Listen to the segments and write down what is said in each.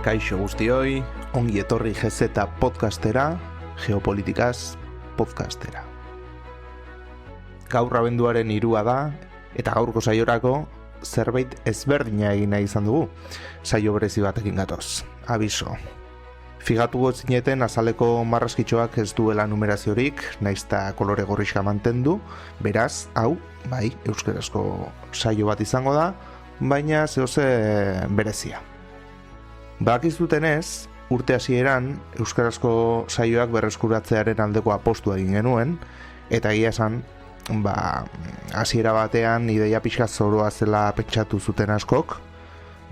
Kaixo guztioi, ongi etorri GZ podcastera, Geopolitikaz podcastera. Gaur abenduaren 3 da, eta gaurko saiorako zerbait ezberdina egin nahi izan dugu. Saio berezi batekin gatoz, abiso. Figatuko zineten azaleko marraskitxoak ez duela numeraziorik, naizta kolore gorrixka mantendu, beraz, hau, bai, euskarazko saio bat izango da, baina zehose berezia. Badakizutenez, urte hasieran euskarazko saioak berreskuratzearen aldeko apostua egin genuen, eta egia esan, hasiera batean ideia pixka zoroa zela pentsatu zuten askok,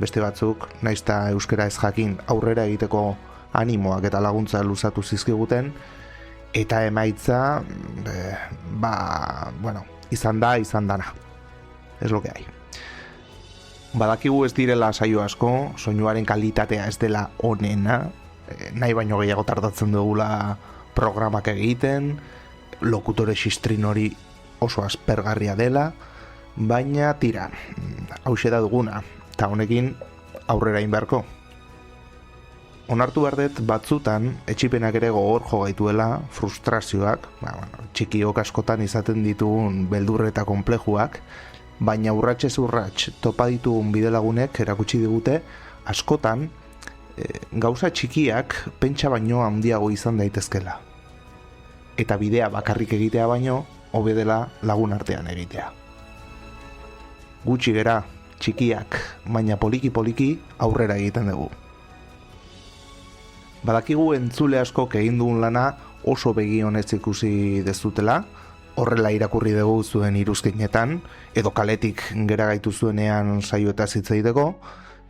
beste batzuk, naizta euskara ez jakin aurrera egiteko animoak eta laguntza luzatu zizkiguten, eta emaitza, izan dana. Ez lo que hai. Badakigu ez direla saio asko, soinuaren kalitatea ez dela onena, nahi baino gehiago tardatzen dugula programak egiten, lokutore xistrin hori oso aspergarria dela, baina tira, hauxe da duguna, eta honekin aurrera inberko. Onartu berdet batzutan, etxipenak ere gogor jo gaituela, frustrazioak, txikiok askotan izaten ditugun beldur eta konplejuak, baina urratsez urrats topa ditugun bidelagunek erakutsi digute askotan gauza txikiak pentsa baino handiago izan daitezkela. Eta bidea bakarrik egitea baino hobe dela lagun artean egitea. Gutxi gera, txikiak, baina poliki-poliki aurrera egiten dugu. Badakigu entzule askok egin dugun lana oso begi honez ikusi dezutela, horrela irakurri dugu zuen iruzkinetan, edo kaletik gera gaitu zuenean saioetaz hitz egiteko,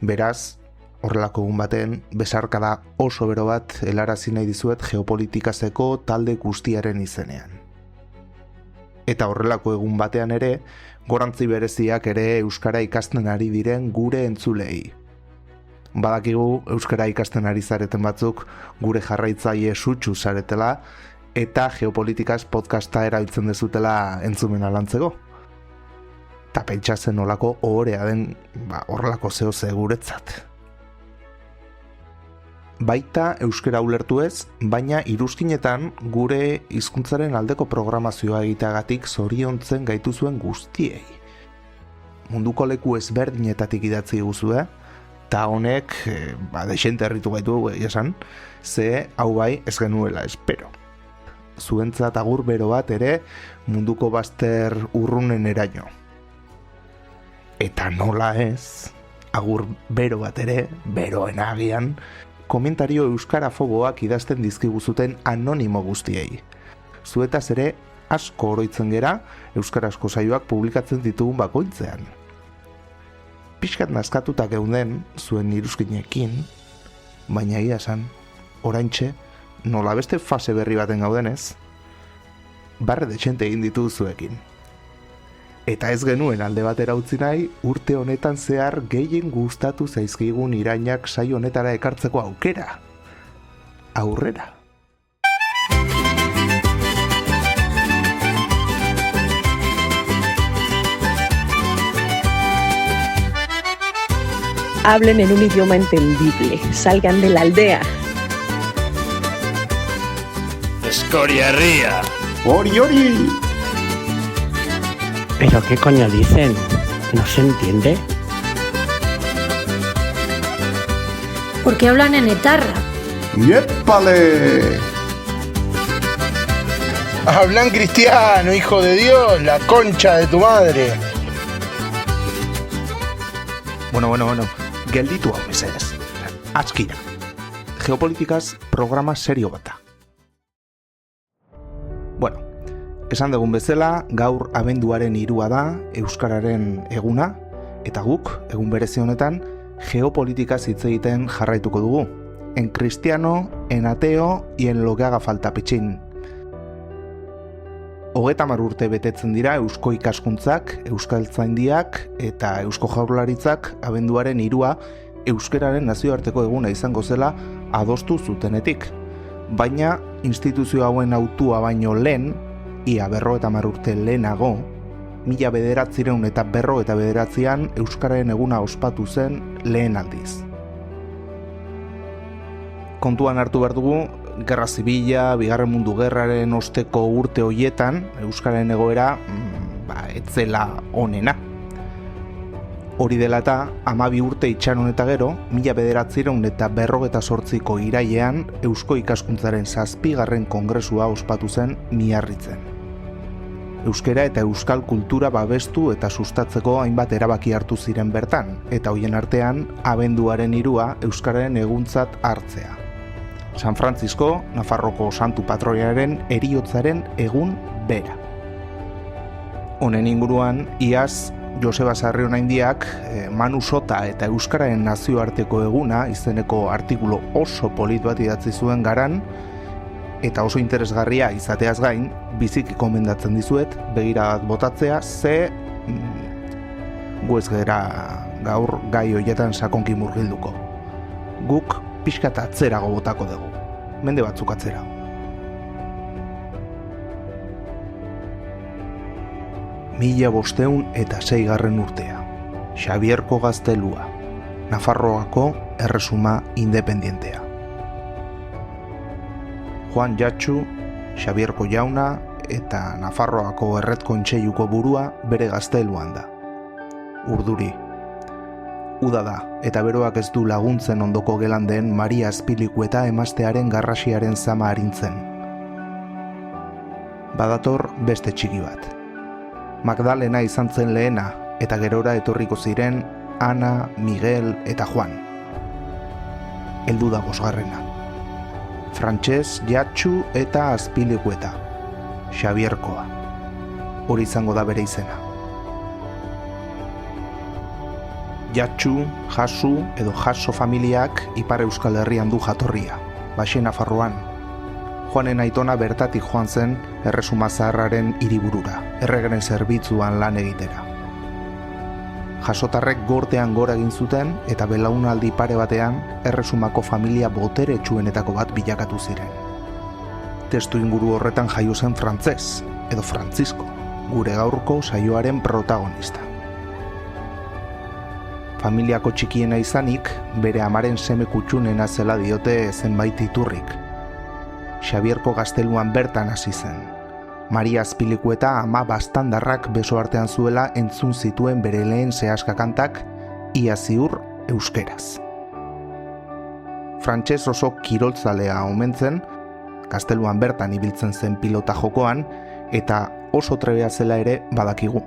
beraz, horrelako egun baten, besarkada oso bero bat helarazi nahi dizuet geopolitikazeko talde guztiaren izenean. Eta horrelako egun batean ere, gorantzi bereziak ere euskara ikasten ari diren gure entzulei. Badakigu euskara ikasten ari zareten batzuk gure jarraitzaile sutsu zaretela, eta Geopolitikaz podcasta erabiltzen dezutela entzumena lantzeko. Ta pentsatzen nolako ohorea den horrelako zehose guretzat. Baita euskara ulertu ez, baina iruzkinetan gure hizkuntzaren aldeko programazioa egiteagatik zoriontzen gaituzuen guztiei. Munduko leku ezberdinetatik idatzi guzue, eta honek, desente herritu gaitu esan, ze hau bai ez genuela espero. Zuentzat agur bero bat ere munduko bazter urrunen eraino. Eta nola ez, agur bero bat ere, beroen agian, komentario euskarafoboak idazten dizkiguzuten anonimo guztiei. Zuetaz ere asko oroitzen gera euskarazko saioak publikatzen ditugun bakoitzean. Pixkat nazkatuta geunden zuen iruzkinekin, baina ia esan, oraintxe, nola beste fase berri baten gaudenez, barre detxente egin ditu zuekin. Eta ez genuen alde batera utzi nahi, urte honetan zehar gehien gustatu zaizkigun irainak saio honetara ekartzeko aukera. Aurrera. Hablen en un idioma entendible, salgan de la aldea. Escoria Ría. ¡Ori, ori! ¿Pero qué coño dicen? ¿No se entiende? ¿Por qué hablan en etarra? ¡Yépale! Hablan cristiano, hijo de Dios, la concha de tu madre. Bueno. Gelditu hau mesedez. Atzkira. Geopolitikaz programa serio bata. Bueno, esan dugun bezala, gaur abenduaren 3 da, euskararen eguna, eta guk, egun berezi honetan, geopolitikaz hitz egiten jarraituko dugu. En cristiano, en ateo, y en lo que haga falta pitxin. 30 urte betetzen dira eusko ikaskuntzak, euskaltzaindiak eta eusko jaurlaritzak abenduaren 3 euskararen nazioarteko eguna izango zela adostu zutenetik. Baina instituzio hauen autua baino lehen, ia 50 urte lehenago, 1959an euskararen eguna ospatu zen lehen aldiz. kontuan hartu behar dugu, Gerra Zibila, Bigarren Mundu Gerraren osteko urte hoietan, euskararen egoera ez zela onena. Hori dela eta, 12 urte itxaron eta gero, 1958ko irailean Eusko Ikaskuntzaren 7. Kongresua ospatu zen Miarritzen. Euskara eta euskal kultura babestu eta sustatzeko hainbat erabaki hartu ziren bertan, eta hoien artean, abenduaren 3 euskararen eguntzat hartzea. San Francisco, Nafarroko santu patroiaren heriotzaren egun bera. Honen inguruan, iaz, Joseba Sarrionaindiak Manu Sota eta Euskararen nazioarteko eguna izeneko artikulu oso polit bat idatzi zuen garan, eta oso interesgarria izateaz gain, biziki komendatzen dizuet, begira bat botatzea, ze gu ez gera gaur gai hoietan sakonki murgilduko. Guk pixkat atzerago botako dugu, mende batzuk atzerago. Mila 506 urtea, Xabierko gaztelua, Nafarroako erresuma independientea. Juan Jatxu, Xabierko jauna eta Nafarroako erret kontseiluko burua bere gazteluan da. Urduri. Uda da, eta beroak ez du laguntzen ondoko gelan den Maria Azpilikueta emaztearen garrasiaren zama arintzen. Badator beste txiki bat. Magdalena izan zen lehena, eta gerora etorriko ziren Ana, Miguel eta Juan. Heldu da 5. Frantses, Jatxu eta Azpilikueta. Xabierkoa. Hori izango da bere izena. Jatxu, Jasu edo Jaso familiak Ipar Euskal Herrian du jatorria, Baxe Nafarroan. Juanen aitona bertatik joan zen Erresuma Zaharraren hiriburura, erregeren zerbitzuan lan egitera. Jasotarrek gortean gora egin zuten eta belaunaldi pare batean Erresumako familia boteretsuenetako bat bilakatu ziren. Testu inguru horretan jaio zen Frantses, edo Francisco, gure gaurko saioaren protagonista. Familiako txikiena izanik, bere amaren seme kutxunena zela diote zenbait iturrik. Xabierko gazteluan bertan hasi zen. Maria Azpilikueta ama bastandarrak beso artean zuela entzun zituen bere lehen sehaskakantak, ia ziur euskeraz. Frantses oso kiroltzalea omen zen, gazteluan bertan ibiltzen zen pilota jokoan, eta oso trebea zela ere badakigu.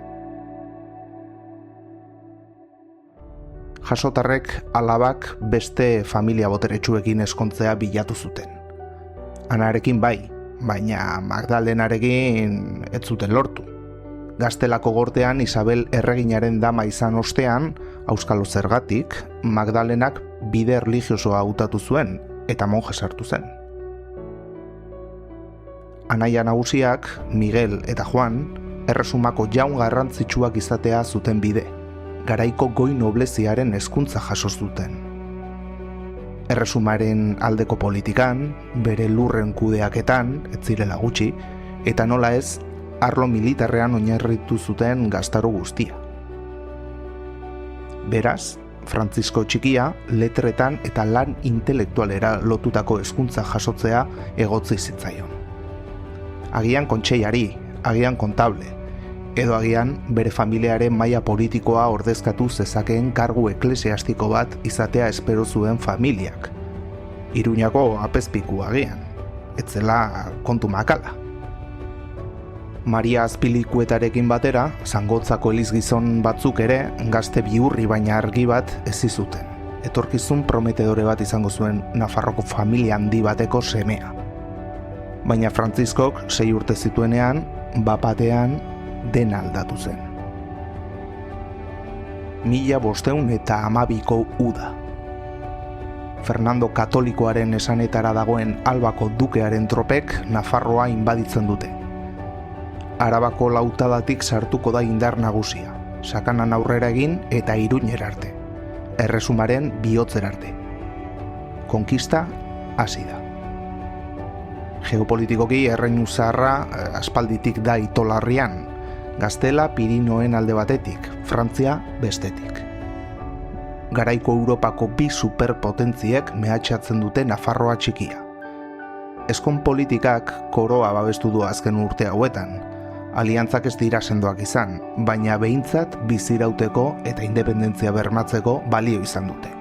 Jasotarrek alabak beste familia boteretsuekin eskontzea bilatu zuten. Anarekin bai, baina Magdalenarekin ez zuten lortu. Gaztelako gortean Isabel erreginaren dama izan ostean, auskalo zergatik, Magdalenak bide erlijiosoa hautatu zuen eta monje sartu zen. Anaia nagusiak, Miguel eta Juan, erresumako jaun garrantzitsuak izatea zuten bide, garaiko goi nobleziaren hezkuntza jaso zuten. Erresumaren aldeko politikan, bere lurren kudeaketan, ez zirela gutxi, eta nola ez, arlo militarrean oinarritu zuten gaztaro guztia. Beraz, Francisco txikia, letretan eta lan intelektualera lotutako hezkuntza jasotzea egotzi zitzaion. Agian kontseiari, agian kontable, edo agian bere familiaren maila politikoa ordezkatu zezakeen kargu eklesiastiko bat izatea espero zuen familiak. Iruñako apezpiku agian, etzela kontu makala. Maria Azpilikuetarekin batera, Zangotzako elizgizon batzuk ere gazte bihurri baina argi bat ez zuten. Etorkizun prometedore bat izango zuen Nafarroko familia handi bateko semea. Baina Frantziskok 6 urte zituenean, bapatean dena aldatu zen. 1512ko uda. Fernando Katolikoaren esanetara dagoen Albako dukearen tropek Nafarroa inbaditzen dute. Arabako lautadatik sartuko da indar nagusia, Sakanan aurrera egin eta Iruñera arte, erresumaren bihotzera arte. Konkista hasi da. Geopolitikoki erreinu zaharra aspalditik da itolarrian, Gaztela Pirinoen alde batetik, Frantzia bestetik. garaiko Europako bi superpotentziek mehatxatzen dute Nafarroa txikia. Ezkon politikak koroa babestu du azken urte hauetan. Aliantzak ez dira sendoak izan, baina behintzat bizirauteko eta independentzia bermatzeko balio izan dute.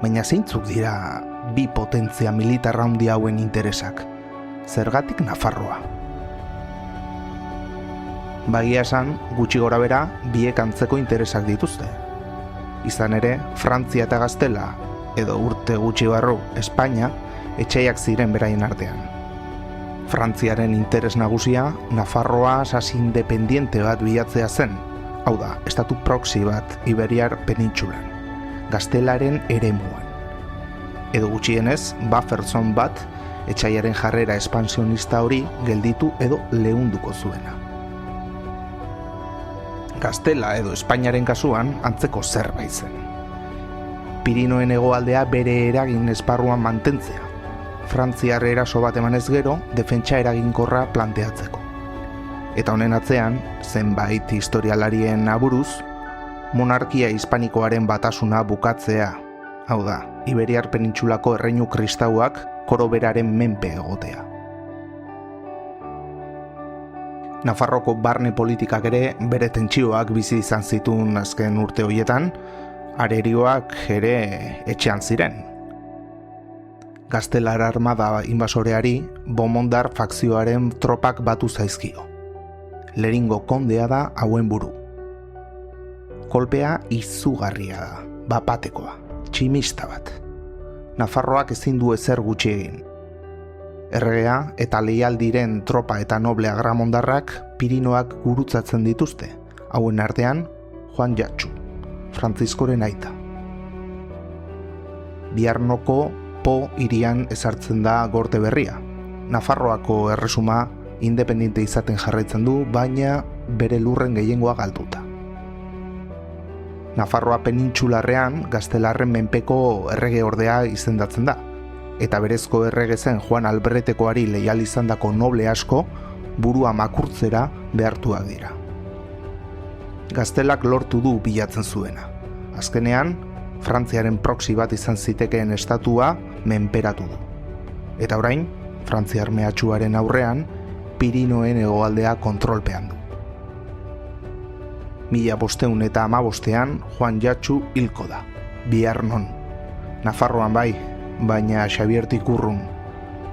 Baina zeintzuk dira bi potentzia militar handi hauen interesak? Zergatik Nafarroa? Bagia esan, gutxi gorabera, biek antzeko interesak dituzte. Izan ere, Frantzia eta Gaztela, edo urte gutxi barru, Espainia, etxaiak ziren beraien artean. Frantziaren interes nagusia, Nafarroa sasi independiente bat bilatzea zen, hau da, estatu proxy bat Iberiar penintsulan, Gaztelaren eremuan. Edo gutxienez, buffer zone bat, etxaiaren jarrera espansionista hori gelditu edo leunduko zuena. Gaztela edo Espainiaren kasuan antzeko zerbait zen. Pirinoen hegoaldea bere eragin esparruan mantentzea, Frantziar eraso bat emanez gero, defentsa eraginkorra planteatzeko. Eta honen atzean, zenbait historialarien aburuz, monarkia hispanikoaren batasuna bukatzea, hau da, Iberiar penintsulako erreinu kristauak koroberaren menpe egotea. Nafarroko barne politikak ere bere tentsioak bizi izan zituen azken urte horietan, arerioak ere etxean ziren. Gaztelar armada inbasoreari Bomondar fakzioaren tropak batu zaizkio. Leringo kondea da hauen buru. Kolpea izugarria da, bapatekoa, tximista bat. Nafarroak ezin du ezer gutxi egin. Erregea eta leialdiren tropa eta noble agramondarrak Pirinoak gurutzatzen dituzte, hauen artean Juan Jatxu, Frantziskoren aita. Biarnoko Po hirian ezartzen da gorte berria. Nafarroako erresuma independente izaten jarraitzen du, baina bere lurren gehiengoa galduta. Nafarroa penintsularrean Gaztelarren menpeko errege ordea izendatzen da, eta berezko errege zen Juan Albretekoari leial izandako noble asko burua makurtzera behartuak dira. Gaztelak lortu du bilatzen zuena. Azkenean, Frantziaren proxy bat izan zitekeen estatua menperatu du. Eta orain, Frantziar mehatxuaren aurrean, Pirinoen hegoaldea kontrolpean du. 1515 Juan Jatxu hilko da, Biarnon. Nafarroan bai, baina Xabiertik urrun.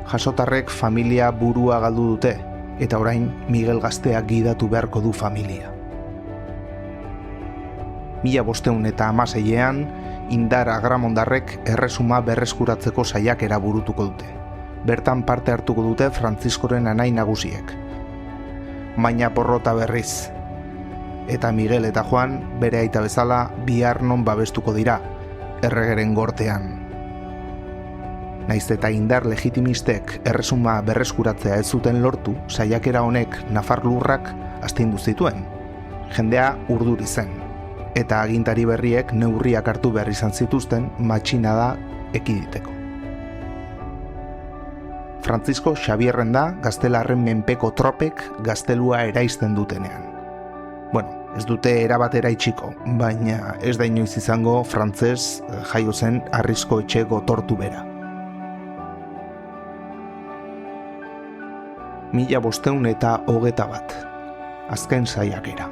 Jasotarrek familia burua galdu dute, eta orain Miguel Gazteak gidatu beharko du familia. 1516an, indar agramondarrek erresuma berreskuratzeko saiakera burutuko dute. Bertan parte hartuko dute Frantziskoren anai nagusiek. Baina porrota berriz. Eta Miguel eta Juan bere aita bezala Biarnon babestuko dira, erregeren gortean. Naiz eta indar legitimistek erresuma berreskuratzea ez zuten lortu, saiakera honek Nafar lurrak astindu zituen. Jendea urduri zen. Eta agintari berriek neurriak hartu behar izan zituzten matxinada ekiditeko. Frantzisko Xabierren da Gaztelarren menpeko tropek gaztelua eraisten dutenean. Bueno, ez dute erabat eraitsiko, baina ez da inoiz izango frantzez jaio zen Harrizko etxe gotortu bera. 1521, azken saiakera.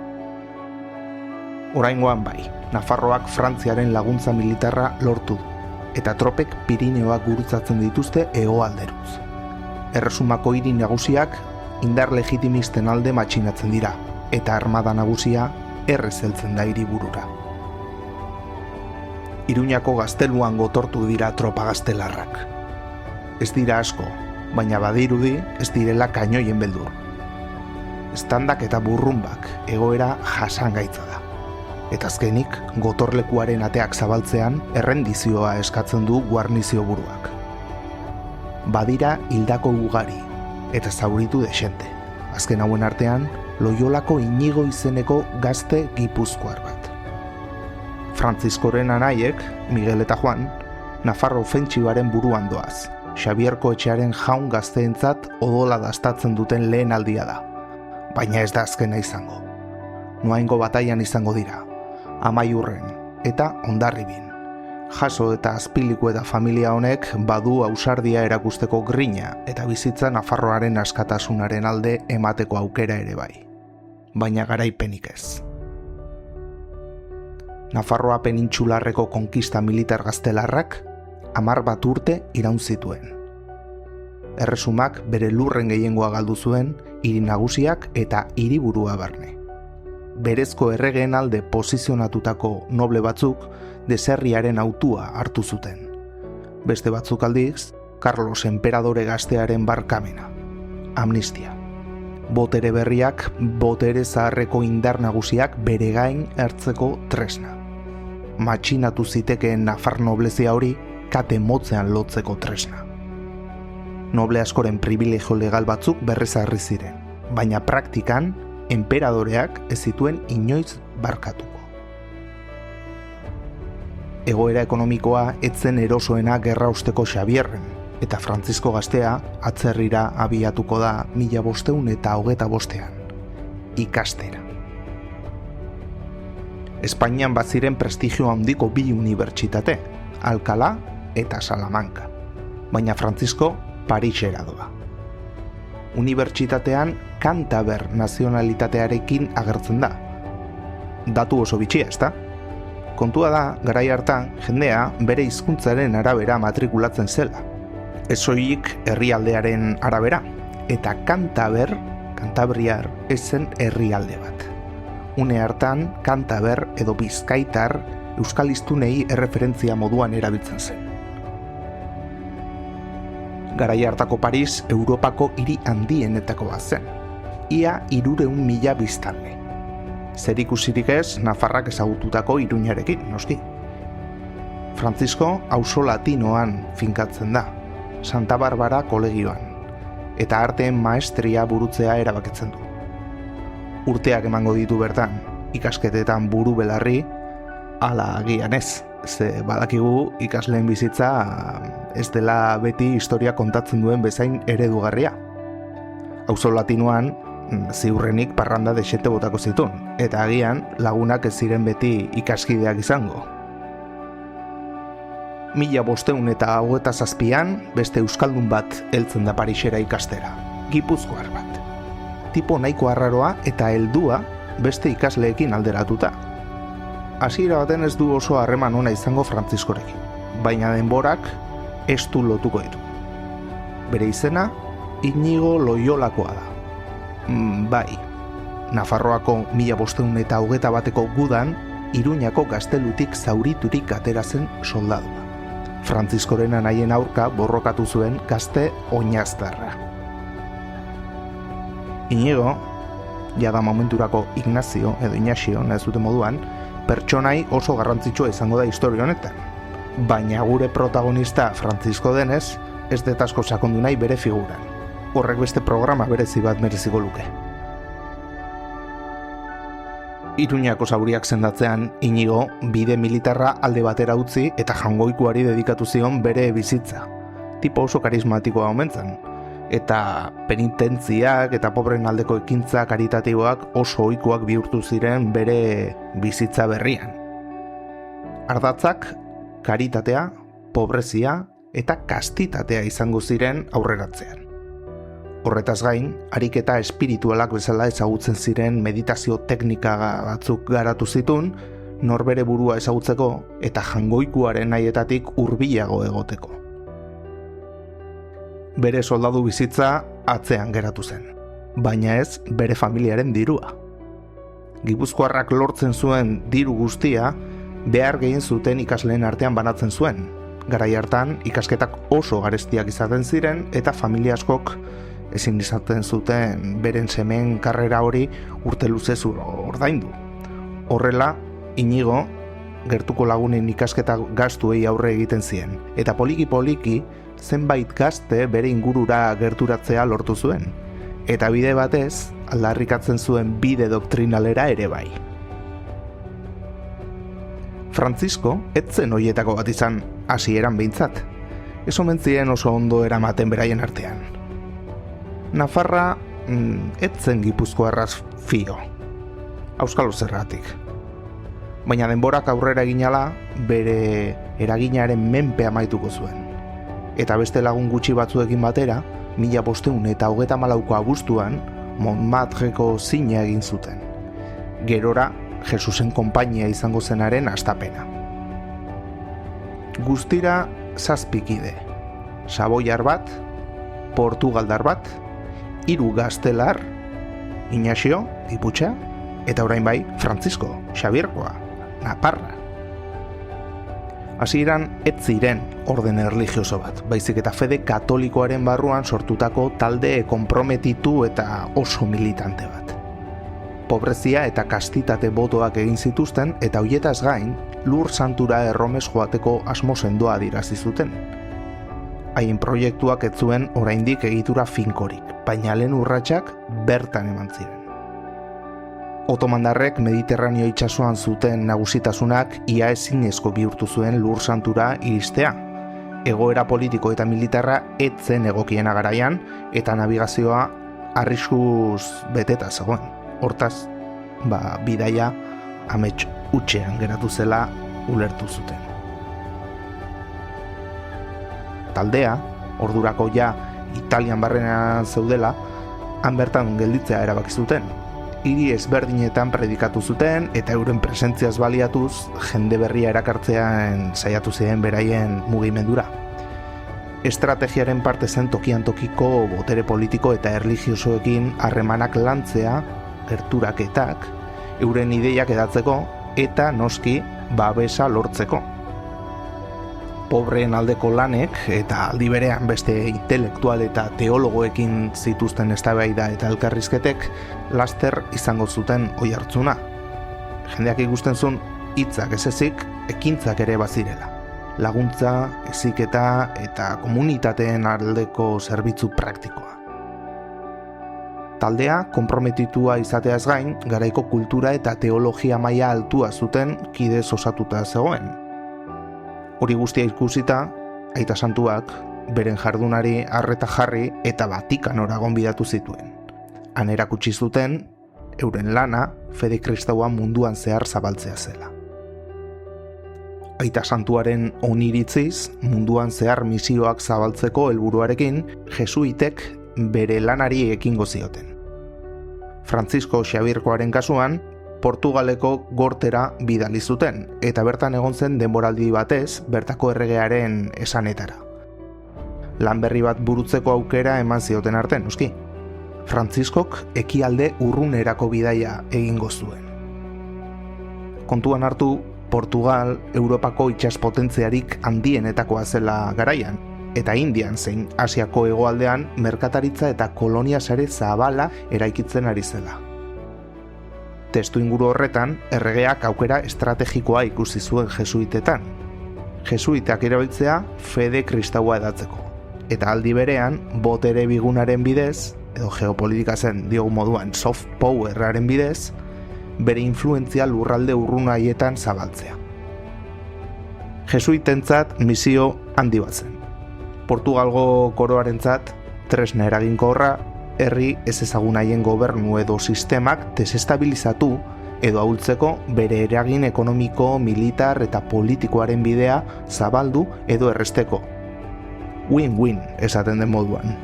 Oraingoan bai, Nafarroak Frantziaren laguntza militarra lortu du, eta tropek Pirineoak gurutzatzen dituzte hegoalderuz. Erresumako hiri nagusiak indar legitimisten alde matxinatzen dira, eta armada nagusia errez heltzen da hiriburura. Iruñako gazteluan gotortu dira tropa gaztelarrak. Ez dira asko, baina badirudi ez direla kainoien beldur. Estandak eta burrumbak egoera jasangaitza da. Eta azkenik, gotorlekuaren ateak zabaltzean errendizioa eskatzen du guarnizio buruak. Badira hildako ugari, eta zauritu desente. Azken hauen artean, Loiolako Inigo izeneko gazte gipuzkoar bat. Frantziskoren anaiek, Miguel eta Juan, Nafarro ofentsibaren buruan doaz. Xabierko etxearen jaun gazteentzat odola dastatzen duten lehen aldia da. Baina ez da azkena izango. Noaingo bataian izango dira. Amaiurren, eta Hondarribin. Jaso eta Azpiliku eta familia honek badu ausardia erakusteko grina eta bizitza Nafarroaren askatasunaren alde emateko aukera ere bai. Baina garaipenik ez. Nafarroa penintsularreko konkista militar gaztelarrak 10 urte iraun zituen. Erresumak bere lurren gehiengoa galdu zuen, hiri nagusiak eta hiriburua barne. Berezko erregeen alde posizionatutako noble batzuk deserriaren autua hartu zuten. Beste batzuk aldiz, Carlos enperadore gaztearen barkamena. Amnistia. Botere berriak, botere zaharreko indar nagusiak bere gain hartzeko tresna. Matxinatu zitekeen Nafar noblezia hori kate motzean lotzeko tresna. Noble askoren privilegio legal batzuk berrezarri ziren, baina praktikan enperadoreak ez zituen inoiz barkatuko. Egoera ekonomikoa etzen erosoena gerra usteko Xabierren, eta Frantzisko gaztea atzerrira abiatuko da 1525 ikastera. Espainian baziren prestigio handiko 2 unibertsitate, Alcalá eta Salamanca, baina Frantzisko Parisera doa. Unibertsitatean Kantaber nazionalitatearekin agertzen da. Datu oso bitxia, ezta? Kontua da, garai hartan, jendea bere hizkuntzaren arabera matrikulatzen zela. Ez soilik herrialdearen arabera, eta Kantabriar ez zen herrialde bat. Une hartan, Kantaber edo Bizkaitar euskal hiztunei erreferentzia moduan erabiltzen zen. Garai hartako Paris, Europako hiri handienetako bat zen. Ia 300.000 biztanle. Zerikusirik ez, Nafarrak ezagututako Iruñarekin, noski. Frantzisko auzo latinoan finkatzen da, Santa Barbara kolegioan, eta arteen maestria burutzea erabakitzen du. Urteak emango ditu bertan, ikasketetan buru belarri, ala agian ez. Ze badakigu ikasleen bizitza ez dela beti historia kontatzen duen bezain eredugarria. Auzo latinoan ziurrenik parranda desente botako zituen, eta agian lagunak ez ziren beti ikaskideak izango. 1527an beste euskaldun bat heltzen da Parisera ikastera, gipuzkoar bat. Tipo nahiko arraroa eta heldua beste ikasleekin alderatuta. Hasiera baten ez du oso harreman ona izango Frantziskorekin, baina denborak estu lotuko ditu. Bere izena Inigo Loyolakoa da. Bai, Nafarroako 1521 gudan Iruñako gaztelutik zauriturik atera zen soldadua. Frantziskoren anaien aurka borrokatu zuen gazte oinaztarra. Inigo, jada momenturako Ignacio edo Ignacio ez dute moduan, pertsonai oso garrantzitsua izango da historia honetan. Baina gure protagonista Frantzisko denez, ez dut asko sakondu nahi bere figuran. Horrek beste programa berezi bat mereziko luke. Iruñako zauriak sendatzean, Inigo bide militarra alde batera utzi eta jangoikuari dedikatu zion bere bizitza. Tipo oso karismatikoa omentzen. Eta penitentziak eta pobren aldeko ekintza karitatiboak oso ohikoak bihurtu ziren bere bizitza berrian. Ardatzak, karitatea, pobrezia eta kastitatea izango ziren aurreratzean. Horretaz gain, ariketa espiritualak bezala ezagutzen ziren meditazio teknika batzuk garatu zituen, norbere burua ezagutzeko eta jangoikuaren nahietatik hurbilago egoteko. Bere soldadu bizitza atzean geratu zen, baina ez bere familiaren dirua. Gipuzkoarrak lortzen zuen diru guztia behar gehien zuten ikasleen artean banatzen zuen. Garai hartan ikasketak oso garestiak izaten ziren eta familia askok ezin izaten zuten beren semen karrera hori urte luzez ordaindu. Horrela, Inigo gertuko lagunen ikasketa gastuei aurre egiten zien, eta poliki-poliki zenbait gazte bere ingurura gerturatzea lortu zuen, eta bide batez aldarrikatzen zuen bide doktrinalera ere bai. Frantzisko ez zen horietako bat izan, hasieran behintzat. Ez omen ziren oso ondo eramaten beraien artean. Nafarra ez zen gipuzkoarraz fio. Auskalo zergatik. Baina denborak aurrera eginala, bere eraginaren menpe amaituko zuen. Eta beste lagun gutxi batzuekin batera, 1534 abuztuan, Montmartreko zina egin zuten. Gerora, Jesusen konpainia izango zenaren hastapena. Guztira 7 kide. Saboiar bat, Portugaldar bat, 3 gaztelar, Ignacio, Iputxa, eta orain bai, Francisco, Xabierkoa, Naparra. Hasieran ez ziren orden erlijioso bat, baizik eta fede katolikoaren barruan sortutako talde konprometitu eta oso militante bat. Pobrezia eta kastitate botoak egin zituzten eta hoietaz gain, Lur Santura Erromes joateko asmo sendoa adirazi zuten. Haien proiektuak ez zuen oraindik egitura finkorik, baina lehen urratsak bertan eman ziren. Otomandarrek Mediterraneo itsasoan zuten nagusitasunak ia ezinezko bihurtu zuen Lur Santura iristea. Egoera politiko eta militarra ez zen egokiena garaian eta nabigazioa arriskuz beteta zegoen. Hortaz, bidaia amets hutsean geratu zela ulertu zuten. Taldea, ordurako ja Italian barrenean zeudela, han bertan gelditzea erabaki zuten. Hiri ezberdinetan predikatu zuten eta euren presentziaz baliatuz jende berria erakartzean saiatu ziren beraien mugimendura. Estrategiaren parte zen tokian tokiko botere politiko eta erlijiosoekin harremanak lantzea, gerturaketak, euren ideiak edatzeko eta noski babesa lortzeko. Pobreen aldeko lanek eta aldi berean beste intelektual eta teologoekin zituzten eztabaida eta elkarrizketek laster izango zuten oihartzuna. Jendeak ikusten zuen hitzak ez ezik ekintzak ere bazirela. Laguntza, heziketa eta komunitateen aldeko zerbitzu praktikoa. Taldea konprometitua izateaz gain, garaiko kultura eta teologia maila altua zuten kidez osatuta zegoen. Hori guztia ikusita, Aita Santuak beren jardunari arreta jarri eta Vatikanora gonbidatu zituen. Han erakutsi zuten euren lana fede kristaua munduan zehar zabaltzea zela. Aita Santuaren oniritziz, munduan zehar misioak zabaltzeko helburuarekin jesuitek bere lanari ekingo zioten. Francisco Xabierkoaren kasuan, Portugaleko Gortera bidali zuten, eta bertan egon zen denboraldi batez bertako erregearen esanetara. Lan berri bat burutzeko aukera eman zioten arte, noski. Franziskok ekialde urrunerako bidaia egingo zuen. Kontuan hartu, Portugal Europako itsaspotentziarik handienetakoa zela garaian, eta Indian zein Asiako hegoaldean merkataritza eta kolonia sare zabala eraikitzen ari zela. Testu inguru horretan, erregeak aukera estrategikoa ikusi zuen jesuitetan. Jesuitak erabiltzea fede kristaua edatzeko. Eta aldi berean, botere bigunaren bidez, edo geopolitika zen diogu moduan soft powerraren bidez, bere influentzia lurralde urrun haietan zabaltzea. Jesuitentzat misio handi bat zen. Portugalgo koroarentzat tresna eraginkorra, herri ez ezagun haien gobernu edo sistemak desestabilizatu edo ahultzeko bere eragin ekonomiko, militar eta politikoaren bidea zabaldu edo erresteko. Win-win esaten den moduan.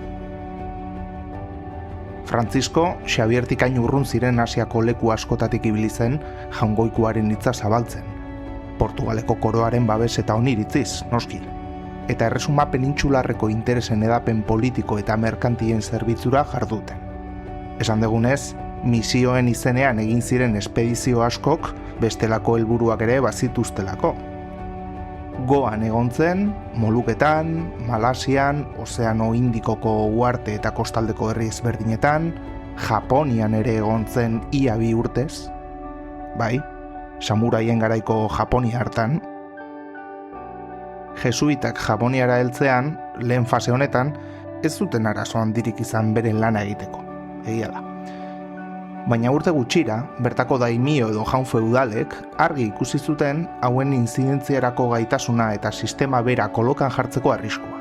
Francisco Xabiertik hain urrun ziren Asiako leku askotatik ibili zen jaungoikoaren hitza zabaltzen. Portugaleko koroaren babes eta oniritziz, noski. Eta erresuma penintsularreko interesen edapen politiko eta merkantien zerbitzura jarduten. Esan degunez, misioen izenean egin ziren espedizio askok bestelako helburuak ere bazituztelako. Goan egon zen, Moluketan, Malasian, Ozeano Indikoko uharte eta kostaldeko herri ezberdinetan, Japonian ere egon zen ia 2 urtez, bai, samuraien garaiko Japonia hartan. Jesuitak Japoniara heltzean, lehen fase honetan, ez zuten arazo handirik izan beren lana egiteko, egia da. Baina urte gutxira, bertako daimio edo jaun feudalek argi ikusi zuten hauen inzidentziarako gaitasuna eta sistema bera kolokan jartzeko arriskua.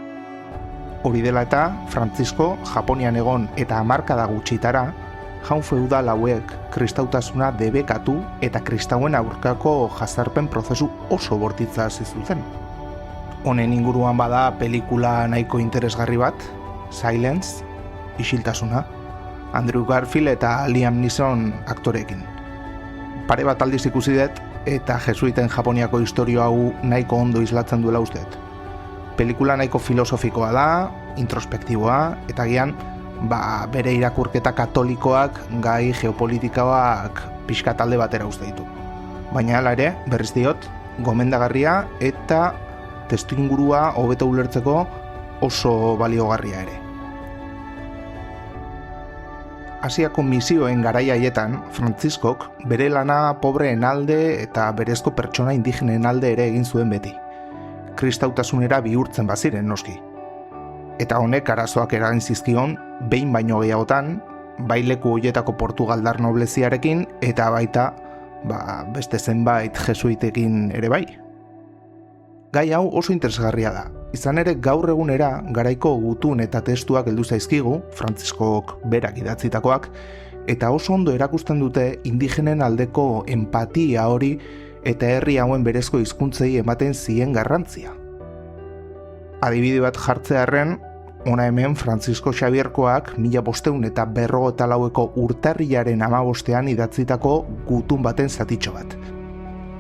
Hori dela eta, Francisco Japonian egon eta hamarkada gutxitara, jaun feudal hauek kristautasuna debekatu eta kristauen aurkako jazarpen prozesu oso bortitza hasi zuten. Honen inguruan bada pelikula nahiko interesgarri bat, Silence, isiltasuna, Andrew Garfield eta Liam Neeson aktoreekin. Pare bat aldiz ikusi dut eta jesuiten Japoniako historia hau nahiko ondo islatzen duela usteet. Pelikula nahiko filosofikoa da, introspektiboa, eta gian bere irakurketa katolikoak gai geopolitikoak pixka talde batera uste ditu. Baina hala ere, berriz diot, gomendagarria eta testuingurua hobeto ulertzeko oso baliogarria ere. Asiako misioen garai haietan, Frantziskok bere lana pobreen alde eta berezko pertsona indigenen alde ere egin zuen beti. Kristautasunera bihurtzen baziren noski. Eta honek arazoak eragin zizkion, behin baino gehiagotan, bai leku hoietako portugaldar nobleziarekin eta baita beste zenbait jesuitekin ere bai. Gai hau oso interesgarria da. Izan ere gaur egunera garaiko gutun eta testuak heldu zaizkigu, Frantziskok berak idatzitakoak, eta oso ondo erakusten dute indigenen aldeko empatia hori eta herri hauen berezko hizkuntzei ematen zien garrantzia. Adibide bat jartzearren, ona hemen Francisco Xabierkoak 1554eko urtarrilaren 15ean idatzitako gutun baten zatitxo bat.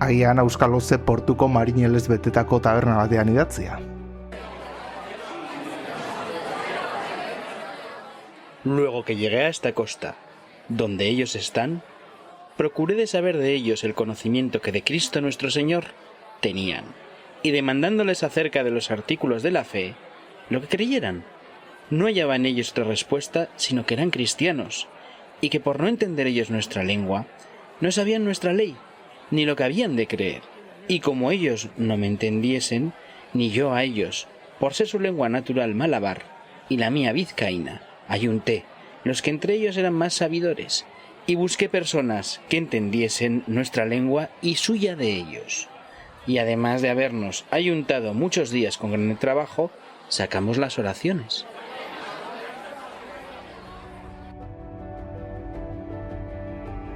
Agian Euskaloze portuko marinelez betetako taberna batean idatzia. Luego que llegué a esta costa, donde ellos están, procuré de saber de ellos el conocimiento que de Cristo nuestro Señor tenían, y demandándoles acerca de los artículos de la fe, lo que creyeran. No hallaba en ellos otra respuesta, sino que eran cristianos, y que por no entender ellos nuestra lengua, no sabían nuestra ley, ni lo que habían de creer. Y como ellos no me entendiesen, ni yo a ellos, por ser su lengua natural malabar, y la mía vizcaína, ayunté los que entre ellos eran más sabidores, y busqué personas que entendiesen nuestra lengua y suya de ellos. Y además de habernos ayuntado muchos días con gran trabajo, sacamos las oraciones.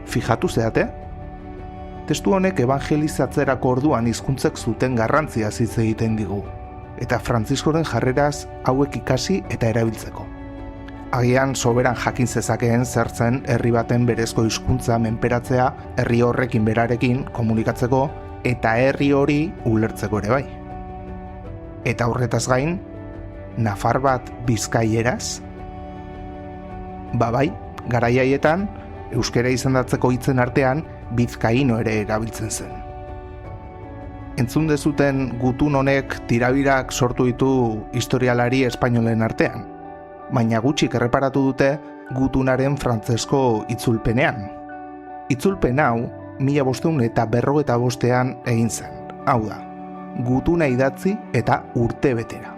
Fijatu zeate? Testu honek evangelizatzerako orduan hizkuntzek zuten garrantzia hitz egiten digu, eta Frantziskoren jarreraz hauek ikasi eta erabiltzeko. Agian soberan jakin zezakeen zertzen herri baten berezko hizkuntza menperatzea herri horrekin berarekin komunikatzeko eta herri hori ulertzeko ere bai. Eta horretaz gain, nafar bat bizkaieraz? Bai, garai haietan, euskera izendatzeko hitzen artean bizkaino ere erabiltzen zen. Entzun dezuten gutun honek tirabirak sortu ditu historialari espainolen artean, baina gutxik erreparatu dute gutunaren frantzesko itzulpenean. Itzulpen hau 1555ean egin zen. Hau da, gutuna idatzi eta urte betera.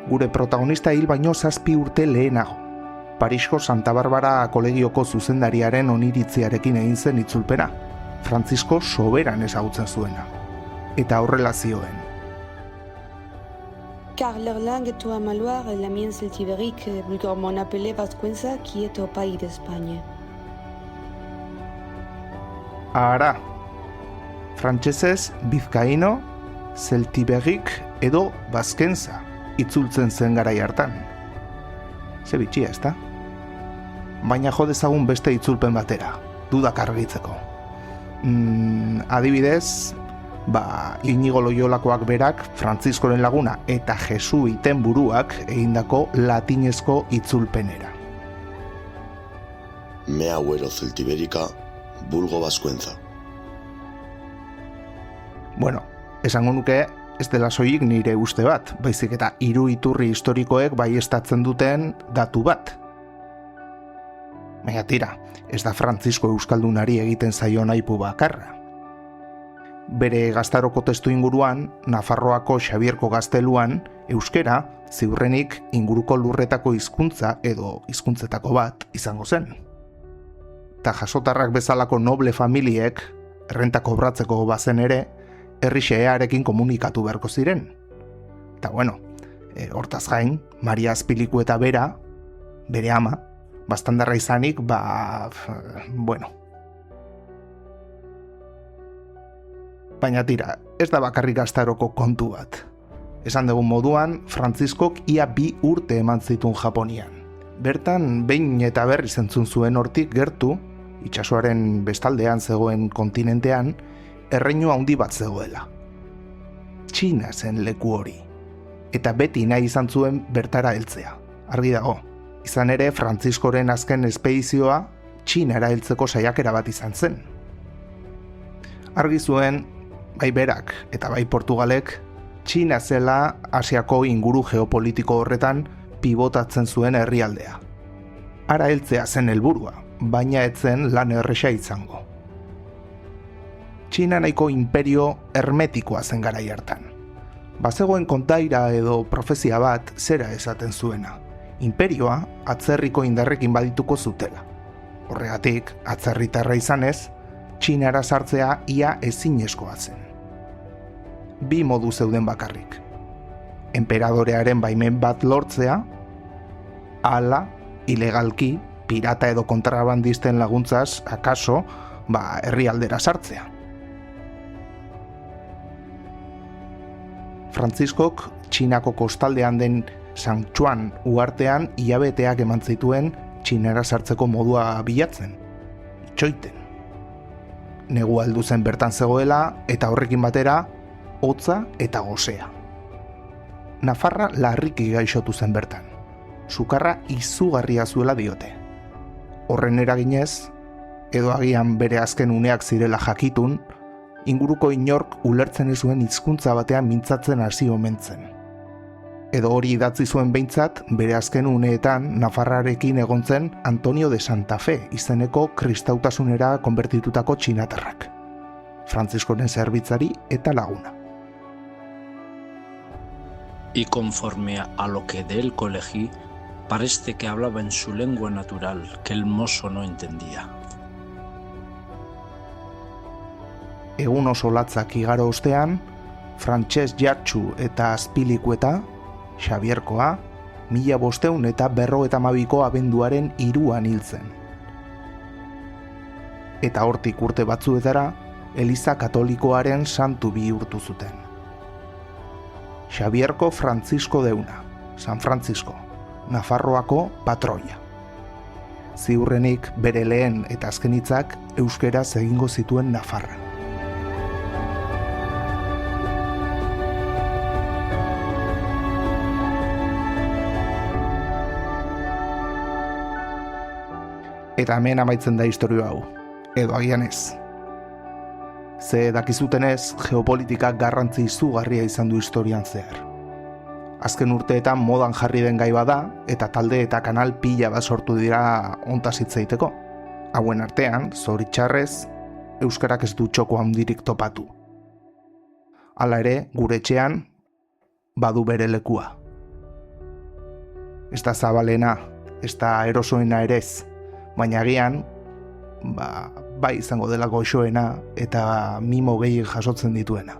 Gure protagonista hil baino 7 urte lehenago. Parisko Santa Barbara kolegioko zuzendariaren oniritziarekin egin zen itzulpena, Frantzisko soberan ezagutzen zuena. Eta horrela zioen. Car leur langue est à Maloir et la mienne celtibérique, vulgairement appelée vascuenza, qui est au pays d'Espagne. Ara, frantsesez bizkaino, celtiberik edo baskenza itzultzen zen garai hartan. Ze bitxia, ezta? Baina jo dezagun beste itzulpen batera, dudak argitzeko. Adibidez, Inigo Loyolakoak berak, Frantziskoren laguna eta jesuiten buruak egindako latinezko itzulpenera. Me agüero celtibérica, vulgo vascuenza. Bueno, esango nuke ez dela soilik nire uste bat, baizik eta 3 iturri historikoek baieztatzen duten datu bat. Baina tira, ez da Frantzisko euskaldunari egiten zaion aipu bakarra. Bere gaztaroko testu inguruan, Nafarroako Xabierko gazteluan, euskera, ziurrenik inguruko lurretako hizkuntza edo hizkuntzetako bat izango zen. Ta jasotarrak bezalako noble familiek, errenta kobratzeko bazen ere, herri xehearekin komunikatu beharko ziren. Eta bueno, hortaz gain, Maria Azpiliku eta bera, bere ama, Bastandarra izanik, bueno. Baina tira, ez da bakarrik gaztaroko kontu bat. Esan dugun moduan, Frantziskok ia 2 urte eman zituen Japonian. Bertan, behin eta berriz entzun zuen hortik gertu, itsasoaren bestaldean zegoen kontinentean, erreinu handi bat zegoela. Txina zen leku hori. Eta beti nahi izan zuen bertara heltzea. Argi dago, izan ere Frantziskoren azken espedizioa Txinara heltzeko saiakera bat izan zen. Argi zuen, bai berak eta bai Portugalek, Txina zela Asiako inguru geopolitiko horretan pibotatzen zuen herrialdea. Hara heltzea zen helburua, baina ez zen lan erresa izango. Txina nahiko imperio hermetikoa zen garai hartan. Bazegoen kontaira edo profezia bat zera esaten zuena. Imperioa atzerriko indarrekin badituko zutela. Horregatik, atzerritarra izanez, Txinara sartzea ia ezinezkoa zen. 2 modu zeuden bakarrik. Enperadorearen baimen bat lortzea, ala, ilegalki, pirata edo kontrabandisten laguntzaz, akaso, herrialdera sartzea. Frantziskok Txinako kostaldean den Santxuan uhartean hilabeteak eman zituen Txinara sartzeko modua bilatzen. Itxoiten. Negua heldu zen bertan zegoela eta horrekin batera hotza eta gosea. Nafarra larriki gaixotu zen bertan. Sukarra izugarria zuela diote. Horren eraginez, edo agian bere azken uneak zirela jakitun, inguruko inork ulertzen ez zuen hizkuntza batean mintzatzen hasi omen zen. Edo hori idatzi zuen behintzat, bere azken uneetan Nafarrarekin egon zen Antonio de Santa Fe izeneko kristautasunera konbertitutako txinatarrak. Frantziskoren zerbitzari eta laguna. Y conforme a lo que de él colegí, parece que hablaba en su lengua natural, que el mozo no entendía. Egun oso latzak igaro ostean, Frantses Jartxu eta Azpilikueta, Xabierkoa, 1552ko abenduaren 3 hil zen. Eta hortik urte batzuetara, Eliza Katolikoaren santu bihurtu zuten. Xabierko Frantzisko deuna, San Frantzisko, Nafarroako patroia. Ziurrenik bere lehen eta azken hitzak euskeraz egingo zituen Nafarra. Eta hemen amaitzen da istorio hau, edo agian ez. Ze dakizutenez, geopolitikak garrantzi izugarria izan du historian zehar. Azken urteetan modan jarri den gai bada, eta talde eta kanal pila bat sortu dira hontaz hitz egiteko. Hauen artean, zoritxarrez, euskarak ez du txoko handirik topatu. Hala ere, gure etxean, badu bere lekua. Ez da zabalena, ez da erosoena ere ez, baina agian, bai izango dela goxoena eta mimo gehien jasotzen dituena.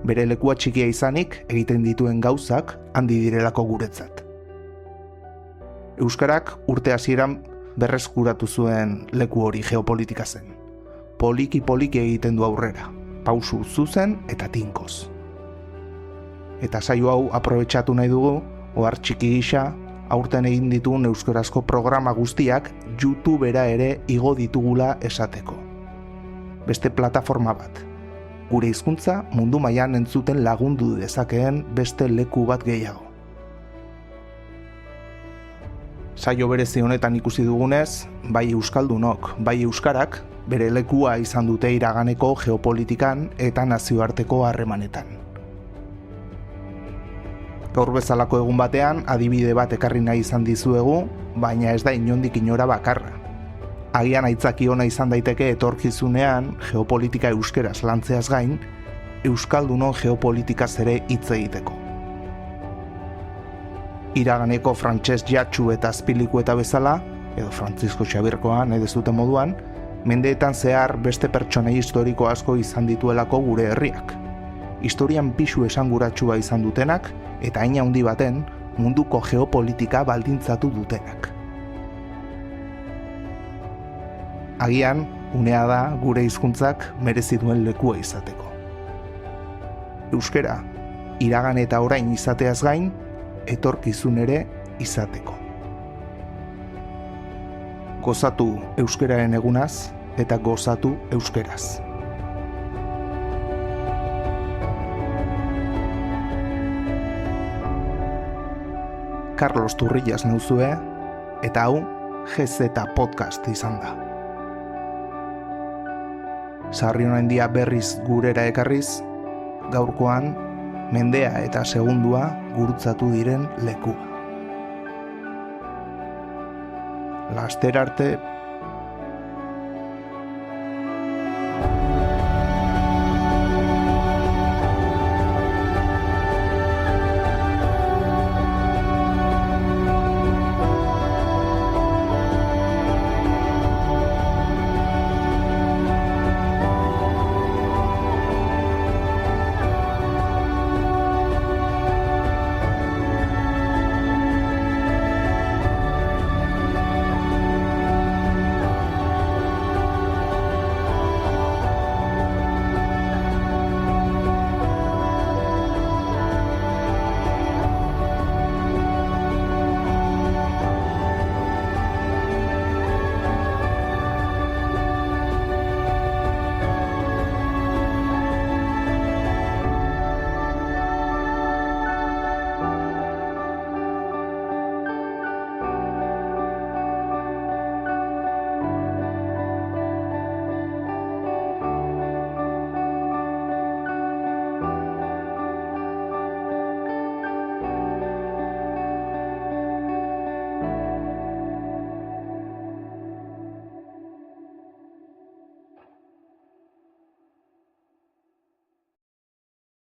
Bere lekua txikia izanik egiten dituen gauzak handi direlako guretzat. Euskarak urte hasieran berreskuratu zuen leku hori geopolitika zen. Poliki egiten du aurrera, pausu zuzen eta tinkoz. Eta saio hau aprobetxatu nahi dugu, ohar txiki gisa, aurten egin dituen euskarazko programa guztiak YouTubera ere igo ditugula esateko. Beste plataforma bat. Gure hizkuntza mundu mailan entzuten lagundu dezakeen beste leku bat gehiago. Saio berezi honetan ikusi dugunez, bai euskaldunok, bai euskarak, bere lekua izan dute iraganeko geopolitikan eta nazioarteko harremanetan. Gaur bezalako egun batean, adibide bat ekarri nahi izan dizuegu, baina ez da inondik inora bakarra. Agian aitzaki ona izan daiteke etorkizunean, geopolitika euskeraz lantzeaz gain, euskaldunon geopolitikaz ere hitz egiteko. Iraganeko Frantses Jartxu eta Azpilikueta bezala, edo Frantzisko Xabierkoan edo zuten moduan, mendeetan zehar beste pertsonei historiko asko izan dituelako gure herriak. Historian pisu esanguratsua izan dutenak, eta hain handi baten munduko geopolitika baldintzatu dutenak. Agian, unea da gure hizkuntzak merezi duen lekua izateko. Euskara, iragan eta orain izateaz gain, etorkizun ere izateko. Gozatu euskararen egunaz eta gozatu euskaraz. Carlos Turrillas nauzue, eta hau GZ Podcast izan da. Sarrionandia berriz gurera ekarriz, gaurkoan mendea eta segundua gurutzatu diren lekua. Laster arte